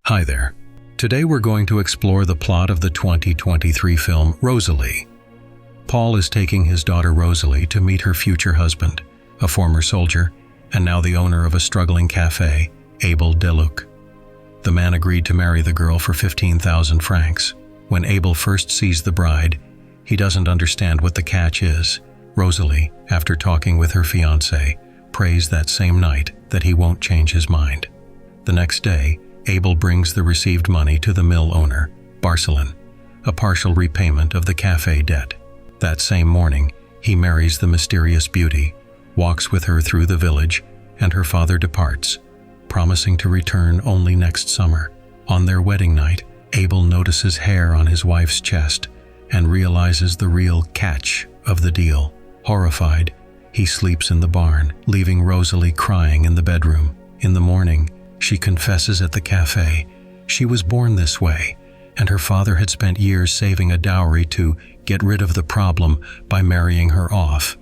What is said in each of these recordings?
Hi there. Today we're going to explore the plot of the 2023 film Rosalie. Paul is taking his daughter Rosalie to meet her future husband, a former soldier, and now the owner of a struggling cafe, Abel Deluc. The man agreed to marry the girl for 15,000 francs. When Abel first sees the bride, he doesn't understand what the catch is. Rosalie, after talking with her fiancé, prays that same night that he won't change his mind. The next day, Abel brings the received money to the mill owner, Rosalie, a partial repayment of the cafe debt. That same morning, he marries the mysterious beauty, walks with her through the village, and her father departs, promising to return only next summer. On their wedding night, Abel notices hair on his wife's chest and realizes the real catch of the deal. Horrified, he sleeps in the barn, leaving Rosalie crying in the bedroom. In the morning, she confesses at the cafe she was born this way, and her father had spent years saving a dowry to get rid of the problem by marrying her off.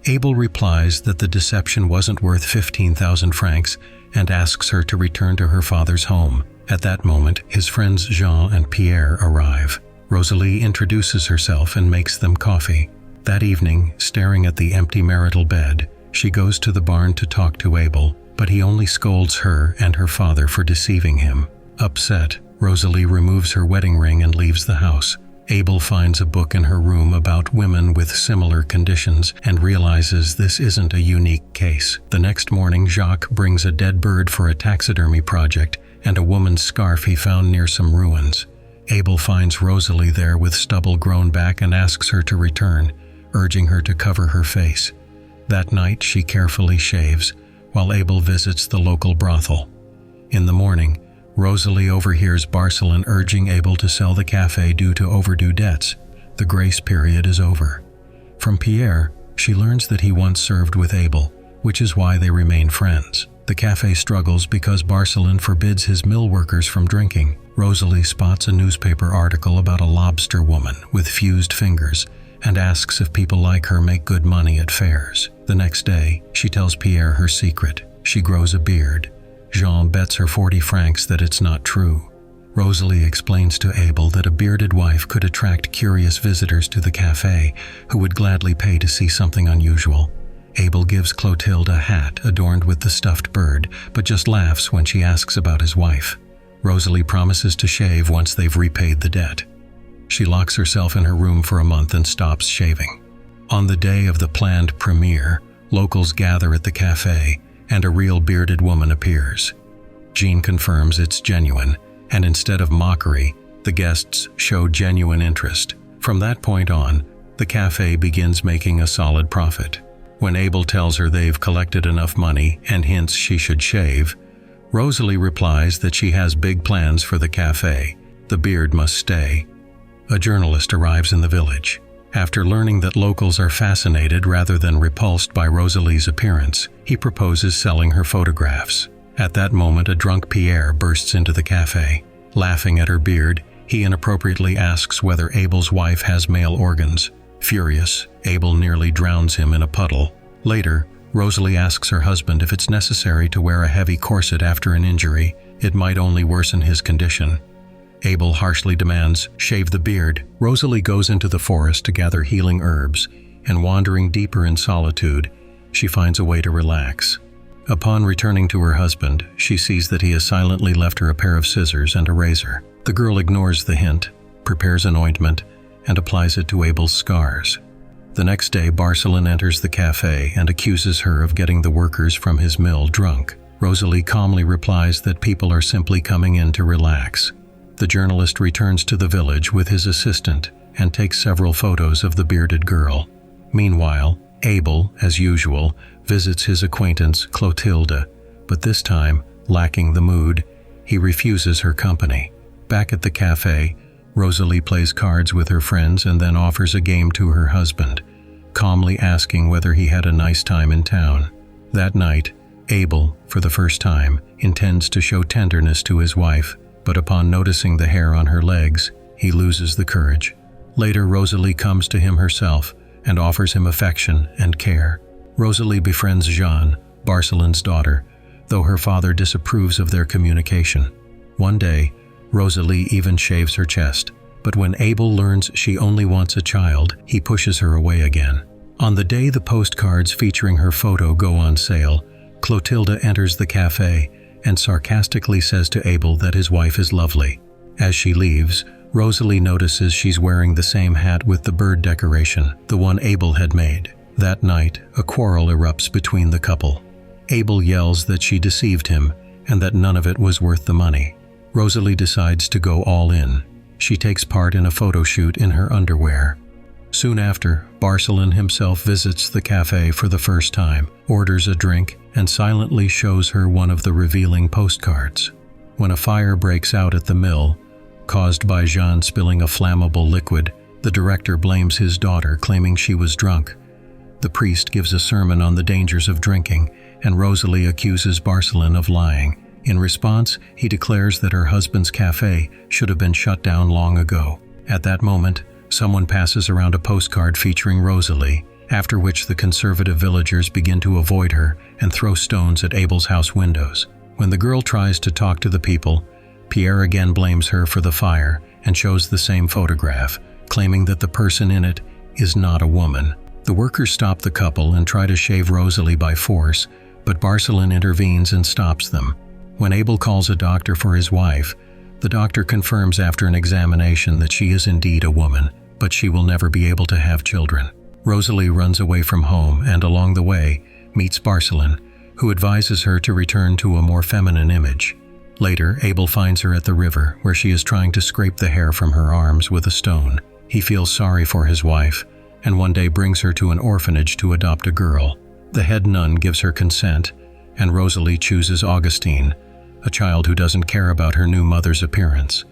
Abel replies that the deception wasn't worth 15,000 francs and asks her to return to her father's home. At that moment, his friends Jean and Pierre arrive. Rosalie introduces herself and makes them coffee. That evening, staring at the empty marital bed, she goes to the barn to talk to Abel, but he only scolds her and her father for deceiving him. Upset, Rosalie removes her wedding ring and leaves the house. Abel finds a book in her room about women with similar conditions and realizes this isn't a unique case. The next morning, Jacques brings a dead bird for a taxidermy project and a woman's scarf he found near some ruins. Abel finds Rosalie there with stubble grown back and asks her to return, urging her to cover her face. That night, she carefully shaves, while Abel visits the local brothel. In the morning, Rosalie overhears Rosalie urging Abel to sell the cafe due to overdue debts. The grace period is over. From Pierre, she learns that he once served with Abel, which is why they remain friends. The cafe struggles because Rosalie forbids his mill workers from drinking. Rosalie spots a newspaper article about a lobster woman with fused fingers and asks if people like her make good money at fairs. The next day, she tells Pierre her secret. She grows a beard. Jean bets her 40 francs that it's not true. Rosalie explains to Abel that a bearded wife could attract curious visitors to the cafe who would gladly pay to see something unusual. Abel gives Clotilde a hat adorned with the stuffed bird, but just laughs when she asks about his wife. Rosalie promises to shave once they've repaid the debt. She locks herself in her room for a month and stops shaving. On the day of the planned premiere, locals gather at the cafe, and a real bearded woman appears. Jean confirms it's genuine, and instead of mockery, the guests show genuine interest. From that point on, the cafe begins making a solid profit. When Abel tells her they've collected enough money and hints she should shave, Rosalie replies that she has big plans for the cafe. The beard must stay. A journalist arrives in the village. After learning that locals are fascinated rather than repulsed by Rosalie's appearance, he proposes selling her photographs. At that moment, a drunk Pierre bursts into the cafe. Laughing at her beard, he inappropriately asks whether Abel's wife has male organs. Furious, Abel nearly drowns him in a puddle. Later, Rosalie asks her husband if it's necessary to wear a heavy corset after an injury. It might only worsen his condition. Abel harshly demands, "Shave the beard." Rosalie goes into the forest to gather healing herbs, and wandering deeper in solitude, she finds a way to relax. Upon returning to her husband, she sees that he has silently left her a pair of scissors and a razor. The girl ignores the hint, prepares an ointment, and applies it to Abel's scars. The next day, Rosalie enters the cafe and accuses her of getting the workers from his mill drunk. Rosalie calmly replies that people are simply coming in to relax. The journalist returns to the village with his assistant and takes several photos of the bearded girl. Meanwhile, Abel, as usual, visits his acquaintance Clotilde, but this time, lacking the mood, he refuses her company. Back at the cafe, Rosalie plays cards with her friends and then offers a game to her husband, calmly asking whether he had a nice time in town. That night, Abel, for the first time, intends to show tenderness to his wife, but upon noticing the hair on her legs, he loses the courage. Later, Rosalie comes to him herself and offers him affection and care. Rosalie befriends Jeanne, Rosalie's daughter, though her father disapproves of their communication. One day, Rosalie even shaves her chest, but when Abel learns she only wants a child, he pushes her away again. On the day the postcards featuring her photo go on sale, Clotilde enters the cafe and sarcastically says to Abel that his wife is lovely. As she leaves, Rosalie notices she's wearing the same hat with the bird decoration, the one Abel had made. That night, a quarrel erupts between the couple. Abel yells that she deceived him and that none of it was worth the money. Rosalie decides to go all in. She takes part in a photo shoot in her underwear. Soon after, Barcelon himself visits the cafe for the first time, orders a drink, and silently shows her one of the revealing postcards. When a fire breaks out at the mill, caused by Jean spilling a flammable liquid, the director blames his daughter, claiming she was drunk. The priest gives a sermon on the dangers of drinking, and Rosalie accuses Barcelon of lying. In response, he declares that her husband's cafe should have been shut down long ago. At that moment, someone passes around a postcard featuring Rosalie, after which the conservative villagers begin to avoid her and throw stones at Abel's house windows. When the girl tries to talk to the people, Pierre again blames her for the fire and shows the same photograph, claiming that the person in it is not a woman. The workers stop the couple and try to shave Rosalie by force, but Barcelon intervenes and stops them. When Abel calls a doctor for his wife, the doctor confirms after an examination that she is indeed a woman, but she will never be able to have children. Rosalie runs away from home and along the way meets Barcelon, who advises her to return to a more feminine image. Later, Abel finds her at the river, where she is trying to scrape the hair from her arms with a stone. He feels sorry for his wife, and one day brings her to an orphanage to adopt a girl. The head nun gives her consent, and Rosalie chooses Augustine, a child who doesn't care about her new mother's appearance.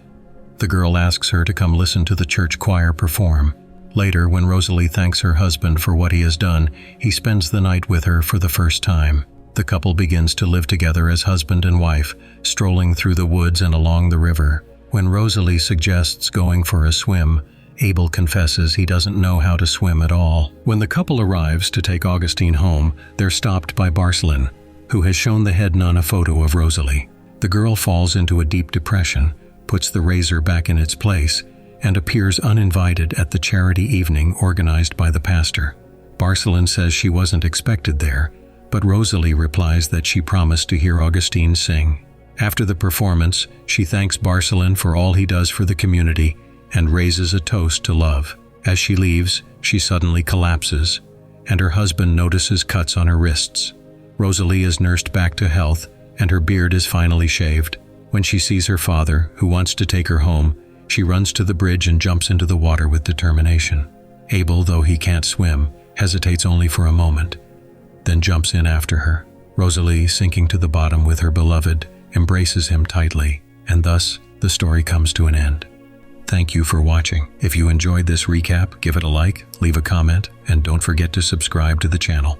The girl asks her to come listen to the church choir perform. Later, when Rosalie thanks her husband for what he has done, he spends the night with her for the first time. The couple begins to live together as husband and wife, strolling through the woods and along the river. When Rosalie suggests going for a swim, Abel confesses he doesn't know how to swim at all. When the couple arrives to take Augustine home, they're stopped by Barcelon, who has shown the head nun a photo of Rosalie. The girl falls into a deep depression, puts the razor back in its place, and appears uninvited at the charity evening organized by the pastor. Barcelon says she wasn't expected there, but Rosalie replies that she promised to hear Augustine sing. After the performance, she thanks Barcelon for all he does for the community and raises a toast to love. As she leaves, she suddenly collapses, and her husband notices cuts on her wrists. Rosalie is nursed back to health, and her beard is finally shaved. When she sees her father, who wants to take her home, she runs to the bridge and jumps into the water with determination. Abel, though he can't swim, hesitates only for a moment, then jumps in after her. Rosalie, sinking to the bottom with her beloved, embraces him tightly, and thus the story comes to an end. Thank you for watching. If you enjoyed this recap, give it a like, leave a comment, and don't forget to subscribe to the channel.